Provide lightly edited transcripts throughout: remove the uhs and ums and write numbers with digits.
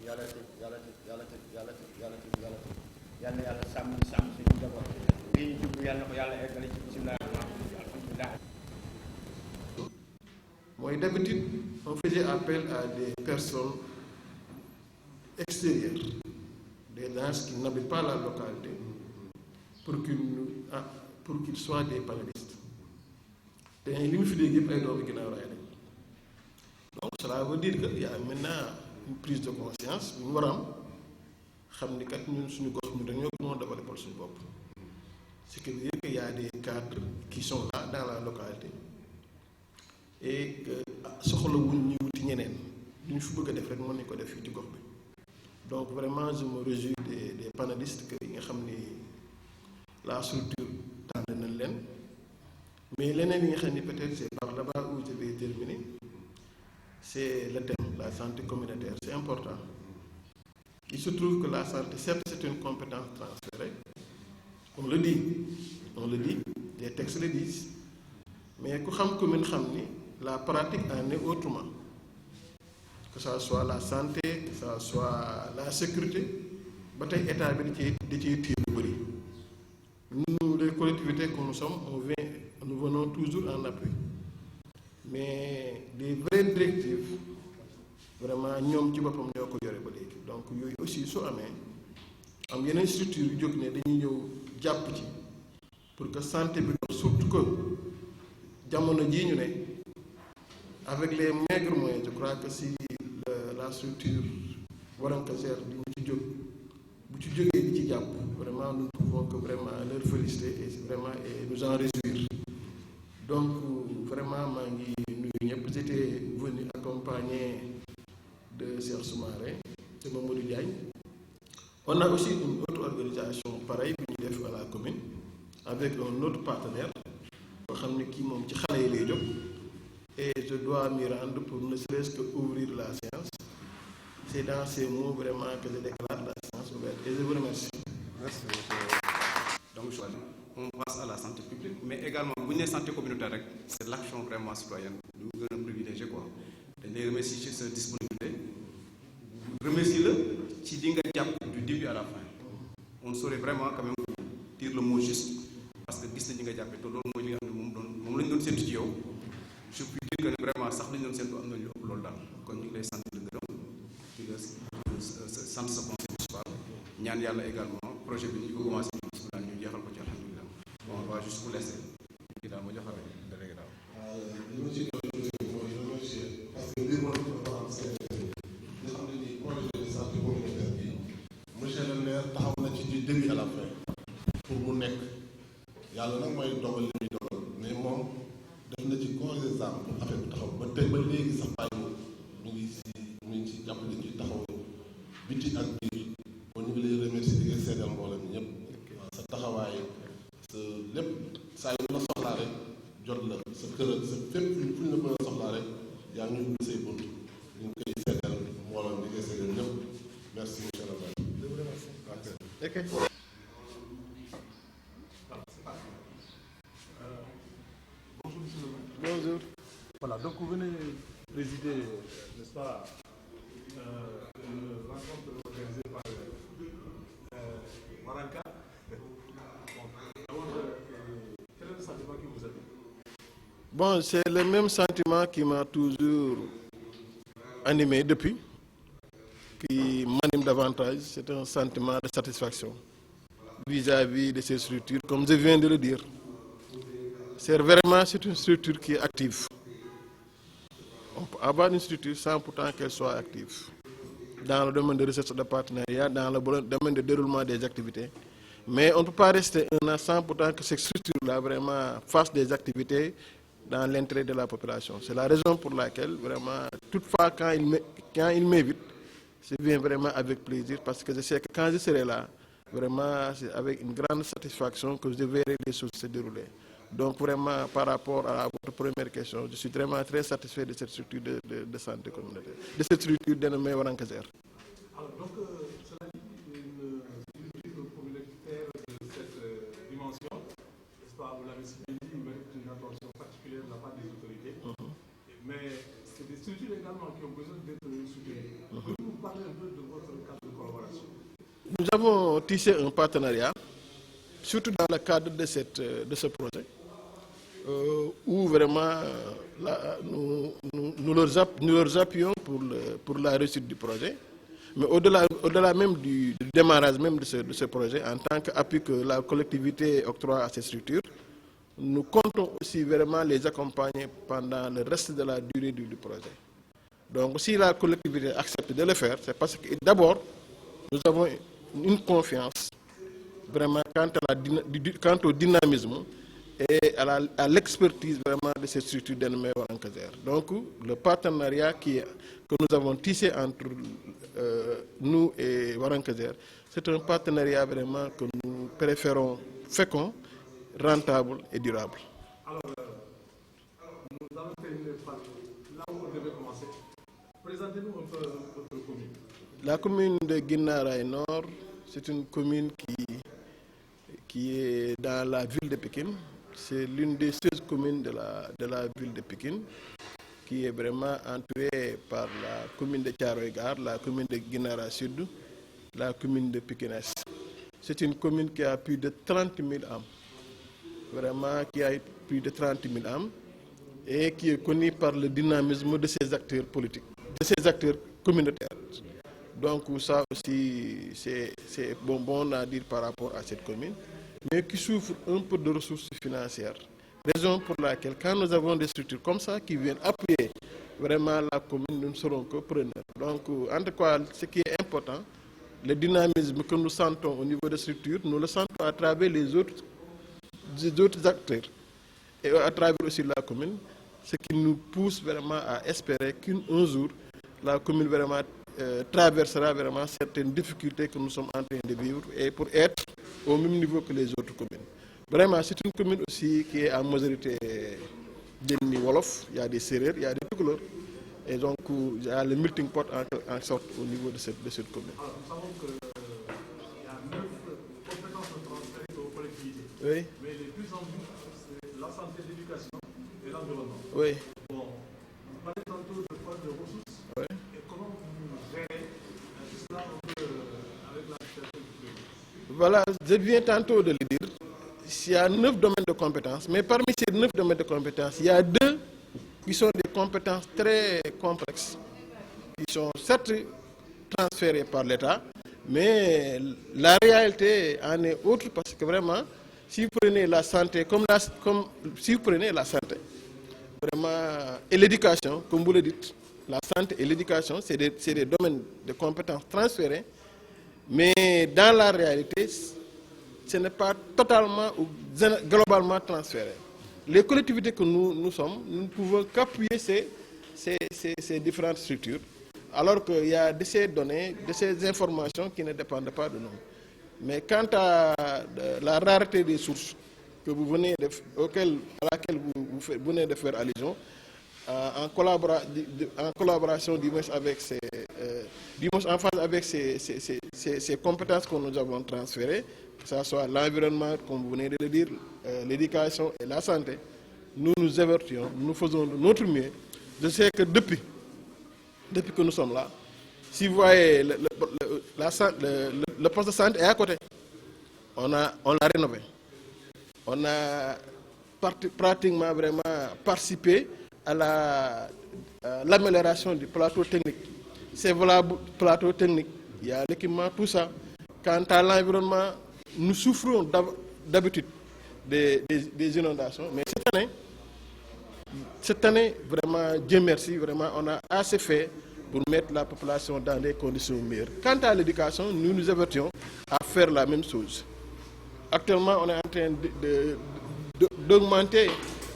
yàlla tëj yàlla tëj yàlla tëj yàlla tëj yàlla tëj yàlla tëj yàlla yàlla sàmm suñu njaboot lii ñu jublu yàlla na ko yàlla eggale ci bisimilah alhamdulilah. Moi, d'habitude, on faisait appel à des personnes extérieures, des gens qui n'habitent pas la localité, pour qu'ils soient des panélistes. Et li mu fi dégg yëpp ay doomu ginnaaw raay lañ. Donc cela veut dire qu'il y a maintenant une prise de conscience bu ñu war a am xam ni kat ñun suñu gox ñu dañoo ko mën a développer suñu bopp. Ce qui veut dire qu'il y a des cadres qui sont là dans la localité et que soxlawuñ ñu wuti ñeneen lu ñu fi bëgg a def rek mën nañu ko def fii ci gox bi. Donc vraiment je me réjouis des panélistes que yi nga xam ni la structure tànn nañ leen. Mais leneen yi nga xam ni peut-être c'est par là-bas où je vais terminer, c'est le thème, la santé communautaire. C'est important. Il se trouve que la santé, certes, c'est une compétence transférée. On le dit, les textes le disent. Mais ku xam commune xam ni la pratique en est autrement. Que ça soit la santé, que ça soit la sécurité, ba tey état bi da ciy tiir lu bëri. Nous, les collectivités que nous sommes, nous venons toujours en appui. Mais les vraies directives, vraiment, ñoom ci boppam ñoo ko yore ba léegi. Donc yooyu aussi su amee am yeneen structure yu jóg ne dañuy ñëw jàpp ci pour que santé bi surtout que jamono jii ñu ne avec les maigres moyens, je crois que si la structure Warankazer di ñu ci jóg bu ci jógee di ci jàpp vraiment nous pouvons que vraiment leur féliciter et nous en réjouir. Donc vraiment maa ngi nuyu ñëpp. J'étais venu accompagner de Cheikh Soumaré de Mamadou Diagne. On a aussi une autre organisation pareille bi ñu def à la commune avec un autre partenaire boo xam ne kii moom ci xale yi lay jóg et je dois m'y rendre pour ne serait-ce que ouvrir la séance. C'est dans ces mots vraiment que je déclare la séance ouverte et je vous remercie. Merci. Donc on passe à la santé publique, mais également bu ñu nee santé communautaire rek c'est l'action vraiment citoyenne lu mu gën a privilégié quoi. dañ lay remercier ci sa disponibilité remercier la ci di nga jàpp du début à la fin. On saurait vraiment quand même dire le mot juste parce que gis nañ ñi nga jàppee te loolu mooy li nga xam ne moom lañ doon séntu ci yow. Je puis dire que vraiment sax lañ doon séntu am nañu ëpp loolu daal kon ñu ngi lay sant di gërëm di la sant sa conseil municipal ñaan yàlla également projet bi ñu ko commencé bismillah ñu jeexal ko ci alhamdulilah. Bon, on va juste vous laisser kii daal ma joxale délégué daal. li ma ci doon mooy remercier parce que mbir moom dafa am seen nga xam ne nii projet de santé communautaire bi monsieur le maire taxaw na ci du début à la fin pour mu nekk yàlla nag mooy dogal li muy dogal mais moom def na ci corps et âme pour affaire bi taxaw ba tey ba léegi sax bàyyiwul mu ngi ci jàppale ci taxaw biti ak biir kon ñu ngi lay remercier di nga seedal mboolem ñëpp waaw sa taxawaay sa lépp saa yu la soxlaa rek jot la sa kër sa fépp fu ñu la mën a soxlaa rek yaa ngi ñu say bunt ñu ngi koy seedal mboolem di koy seedal ñëpp merci monsieur le maire. Bonjour monsieur le maire. Bonjour. Voilà, donc vous venez présider, n'est-ce pas, une rencontre organisée par Waranka. Quel est le sentiment qui vous habite? Bon, c'est le même sentiment qui m'a toujours animé depuis, qui m'anime davantage. C'est un sentiment de satisfaction vis-à-vis de ces structures, comme je viens de le dire. C'est une structure qui est active. On peut avoir une structure sans pourtant qu'elle soit active. Dans le domaine de recherche de partenariat, dans le domaine de déroulement des activités. Mais on ne peut pas rester un an sans pourtant que cette structure-là vraiment fasse des activités dans l'intérêt de la population. C'est la raison pour laquelle vraiment, toutefois quand il m'invite, je viens vraiment avec plaisir parce que je sais que quand je serai là, vraiment c'est avec une grande satisfaction que je verrai les choses se dérouler. Donc vraiment par rapport à votre première question, je suis vraiment très satisfait de cette structure de santé communautaire, de cette structure dénommée Warankazer. Alors donc, cela dit, une structure communautaire de cette dimension, n'est-ce pas, vous l'avez si bien dit, mérite une attention particulière de la part des autorités. Mais c'est des structures également qui ont besoin d'être soutenues. Pouvez-vous nous parler un peu de votre avons tissé un partenariat, surtout dans le cadre de ce projet, où vraiment nous leur appuyons pour la réussite du projet. Mais au-delà même du démarrage même de ce projet, en tant qu'appui que la collectivité octroie à ces structures, nous comptons aussi vraiment les accompagner pendant le reste de la durée du projet. Donc si la collectivité accepte de le faire, c'est parce que d'abord, nous avons une confiance vraiment quant au dynamisme et à l'expertise vraiment de ces structures dénommées Warankazer. Donc le partenariat que nous avons tissé entre nous et Warankazer, c'est un partenariat vraiment que nous préférons fécond, rentable et durable. Alors, nous allons terminer par là où on devait commencer. Présentez-nous un peu votre commune. La commune de Guinaw Rails Nord, c'est une commune qui est dans la ville de Pékin. C'est l'une des 16 communes de la ville de Pékin, qui est vraiment entourée par la commune de Thiaroye Gare, la commune de Guinaw Rails Sud, la commune de Pékin Est. C'est une commune qui a plus de 30 000 âmes. Vraiment, qui a plus de 30 000 âmes et qui est connue par le dynamisme de ses acteurs politiques, de ses acteurs communautaires. Donc ça aussi, c'est bon à dire par rapport à cette commune, mais qui souffre un peu de ressources financières. Raison pour laquelle, quand nous avons des structures comme ça qui viennent appuyer vraiment la commune, nous ne serons que preneurs. Donc, en tout cas, ce qui est important, le dynamisme que nous sentons au niveau des structures, nous le sentons à travers les autres acteurs et à travers aussi la commune, ce qui nous pousse vraiment à espérer qu'un jour, la commune vraiment traversera vraiment certaines difficultés que nous sommes en train de vivre et pour être au même niveau que les autres communes. Vraiment, c'est une commune aussi qui est en majorité d'ethnie Wolof, il y a des Sérères, il y a des Toucouleurs, et donc il y a le melting pot en sorte au niveau de cette commune. Alors, nous savons qu'il y a 9 compétences transférées aux collectivités. Oui. Mais les plus en vue, c'est la santé, l'éducation et l'environnement. Oui. Bon, vous parlez tantôt de quoi de ressources. Oui. Et comment vous gérez tout cela avec la situation du pays? Voilà, je viens tantôt de le dire. Il y a 9 domaines de compétences, mais parmi ces 9 domaines de compétences, il y a 2 qui sont des compétences très complexes, qui sont certes transférées par l'État, mais la réalité en est autre parce que vraiment, si vous prenez la santé, si vous prenez la santé, vraiment, et l'éducation, comme vous le dites, la santé et l'éducation, c'est des domaines de compétences transférés, mais dans la réalité, ce n'est pas totalement ou globalement transféré. Les collectivités que nous sommes, nous ne pouvons qu'appuyer ces différentes structures, alors qu'il y a de ces données, de ces informations qui ne dépendent pas de nous. Mais quant à la rareté des sources que vous venez à laquelle vous venez de faire allusion, en collaboration en phase avec ces compétences que nous avons transférées, que ce soit l'environnement, comme vous venez de le dire, l'éducation et la santé, nous nous avertissons, nous faisons de notre mieux. Je sais que depuis que nous sommes là, si vous voyez, le poste de santé est à côté. On l'a rénové. On a pratiquement vraiment participé à l'amélioration du plateau technique. C'est valable plateau technique. Il y a l'équipement, tout ça. Quant à l'environnement, nous souffrons d'habitude des inondations. Mais cette année, vraiment, Dieu merci, vraiment, on a assez fait pour mettre la population dans des conditions meilleures. Quant à l'éducation, nous nous avertissons à faire la même chose. Actuellement, on est en train d'augmenter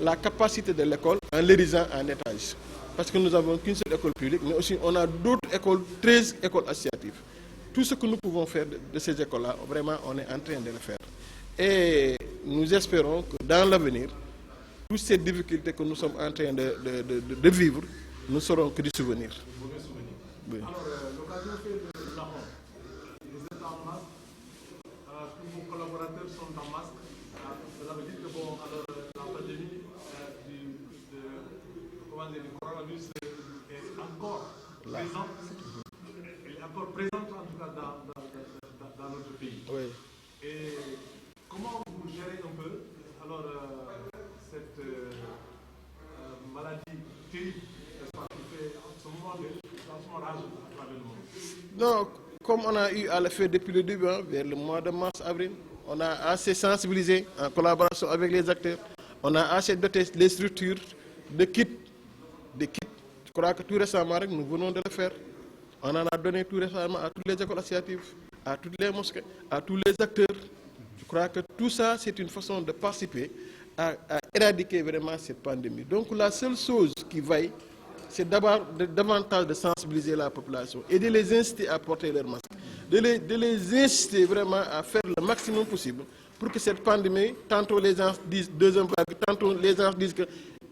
la capacité de l'école en l'érisant en étage. Parce que nous n'avons qu'une seule école publique, mais aussi on a d'autres écoles, 13 écoles associatives. Tout ce que nous pouvons faire de ces écoles-là, vraiment, on est en train de le faire. Et nous espérons que dans l'avenir, toutes ces difficultés que nous sommes en train de vivre, nous serons que du souvenir. Oui. Alors, l'occasion fait de la mort. Vous êtes en masque, tous vos collaborateurs sont en masque. Cela veut dire que la pandémie du coronavirus est encore présente. Elle est encore présente en tout cas dans dans notre pays. Oui. Et comment vous gérez un peu alors cette maladie terrible, n'est-ce pas, qui fait en ce moment rage à travers le monde? Non, comme on a eu à le faire depuis le début, vers le mois de mars-avril, on a assez sensibilisé en collaboration avec les acteurs, on a assez doté les structures de kits. Je crois que tout récemment, nous venons de le faire. On en a donné tout récemment à toutes les écoles associatives, à toutes les mosquées, à tous les acteurs. Je crois que tout ça, c'est une façon de participer à éradiquer vraiment cette pandémie. Donc la seule chose qui vaille, c'est d'abord davantage de sensibiliser la population et de les inciter à porter leur masque, de les inciter vraiment à faire le maximum possible pour que cette pandémie, tantôt les gens disent deuxième vague, tantôt les gens disent que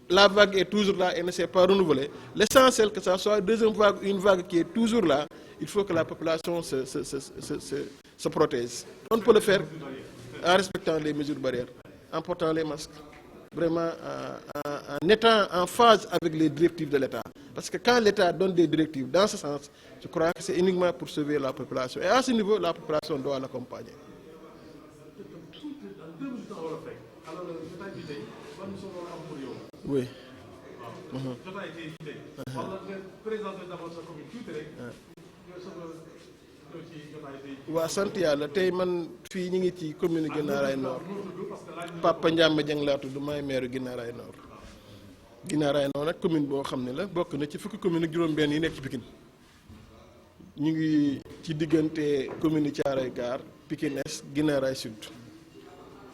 la vague est toujours là et ne s'est pas renouvelée. L'essentiel, que ça soit deuxième vague, une vague qui est toujours là, il faut que la population se protège. On peut le faire en respectant les mesures barrières, en portant les masques, vraiment en étant en phase avec les directives de l'État. Parce que quand l'État donne des directives dans ce sens, je crois que c'est uniquement pour sauver la population. Et à ce niveau, la population doit l'accompagner. Oui. waa sant yàlla tey man fii ñu ngi ci commune Guinaw Rails Nord Papa Ndiambe Dieng laa tudd maay maire Guinaw Rails Nord. Guinaw Rails Nord nag commune boo xam ne la bokk na ci fukki commune ak juróom-benn yi nekk ci Pikine ñu ngi ci diggante commune Thiaroye Gare Pikine Est Guinaw Rails Sud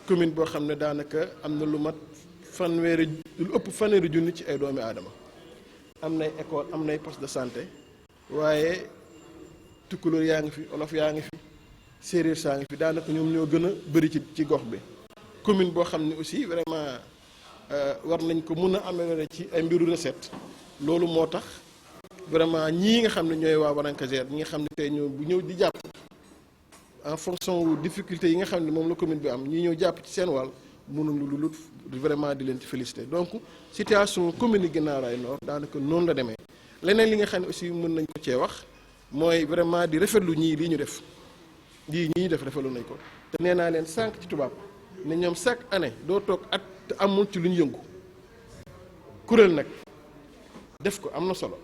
commune boo xam ne daanaka am na lu mat lu ëpp fanweeri junni ci ay doomi aadama am nay école am nay poste de santé waaye tukkulóor yaa ngi fi olof yaa ngi fi séeréer saa ngi fi daanaka ñoom ñoo gën a bëri ci gox bi commune boo xam ne aussi vraiment war nañ ko mun a améliorer ci ay mbiru recette loolu moo tax vraiment ñii nga xam ne ñooy waa Warankazer ñi nga xam ne tey ñoo bu ñëw di jàpp en fonction wu difficulté yi nga xam ne moom la commune bi am ñi ñëw jàpp ci seen wàll mënuñu lu lut vraiment di leen ci féliciter donc situation commune Guinaw Rails Nord daanaka noonu la demee leneen li nga xam ne aussi mën nañ ko cee wax mooy vraiment di rafetlu ñii lii ñu def rafetlu nañ ko te nee naa leen sànq ci tubaab ne ñoom chaque année doo toog at te amul ci lu ñu yëngu kuréel nag def ko am na solo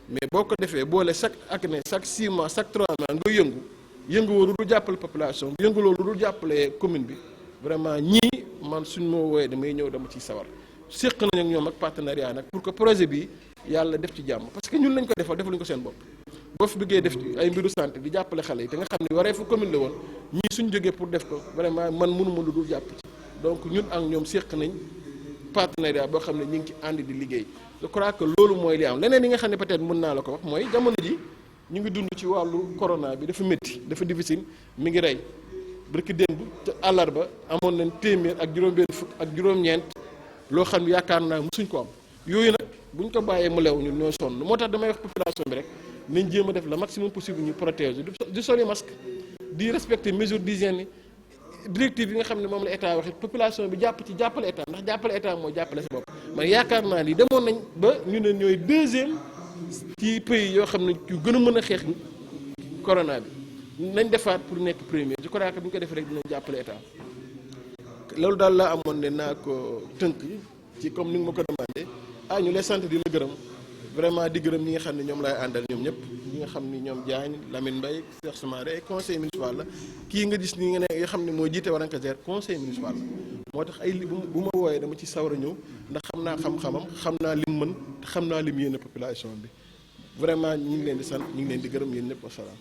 mais boo ko defee boole chaque année chaque 6 mois chaque 3 mois nga yëngu woo lu dul jàppale population bi yëngu loolu lu dul jàppale commune bi vraiment ñii man suñ moo wooyee damay ñëw dama ciy sawar séq nañ ak ñoom ak partenariat nag pour que projet bi yàlla def ci jàmm parce que ñun lañ ko defaluñ ko seen bopp boo fi bëggee def ay mbiru santé di jàppale xale yi te nga xam ne waree fu commune la woon ñii suñ jógee pour def ko vraiment man mënuma lu dul jàpp ci donc ñun ak ñoom séq nañ partenariat boo xam ne ñu ngi ci ànd di liggéey je crois que loolu mooy li am leneen yi nga xam ne peut-être mën naa la ko wax mooy jamono ji ñu ngi dund ci wàllu corona bi dafa métti dafa difficile mi ngi rey barki démb te àllarba amoon nañ téeméer ak juróom-benn fukk ak juróom-ñeent loo xam ne yaakaar naa musuñ ko am yooyu nag buñ ko bàyyee mu lew ñun ñoo sonn moo tax damay wax population bi rek nañ jéem a def le maximum possible ñu protéger di soli masque di respecter mesures d'hygiène yi directive yi nga xam ne moom la état waxee population bi jàpp ci jàppale état ndax jàppale état moo jàppale sa bopp man yaakaar naa ni demoon nañ ba ñu ne ñooy deuxième ci pays yoo xam ne yu gën a mën a xeex corona bi nañ defaat pour nekk premier je crois que bu ñu ko defee rek dinañ jàppale état loolu daal laa amoon ne naa ko tënk ci comme ni nga ma ko demandé ñu lay sant di la gërëm vraiment di gërëm ñi nga xam ne ñoom laay àndal ñoom ñëpp ñi nga xam ni ñoom Diagne Lamine Mbaye Cheikh Soumaré conseil municipal la kii nga gis ni nga xam ne moo jiite Warankazer conseil municipal la moo tax ay bu ma wooyee dama ci sawar a ñëw ndax xam naa xam-xamam xam naa lim mën te xam naa lim yéene population bi vraiment ñu ngi leen di sant ñu ngi leen di gërëm yéen ñëpp wasalaam.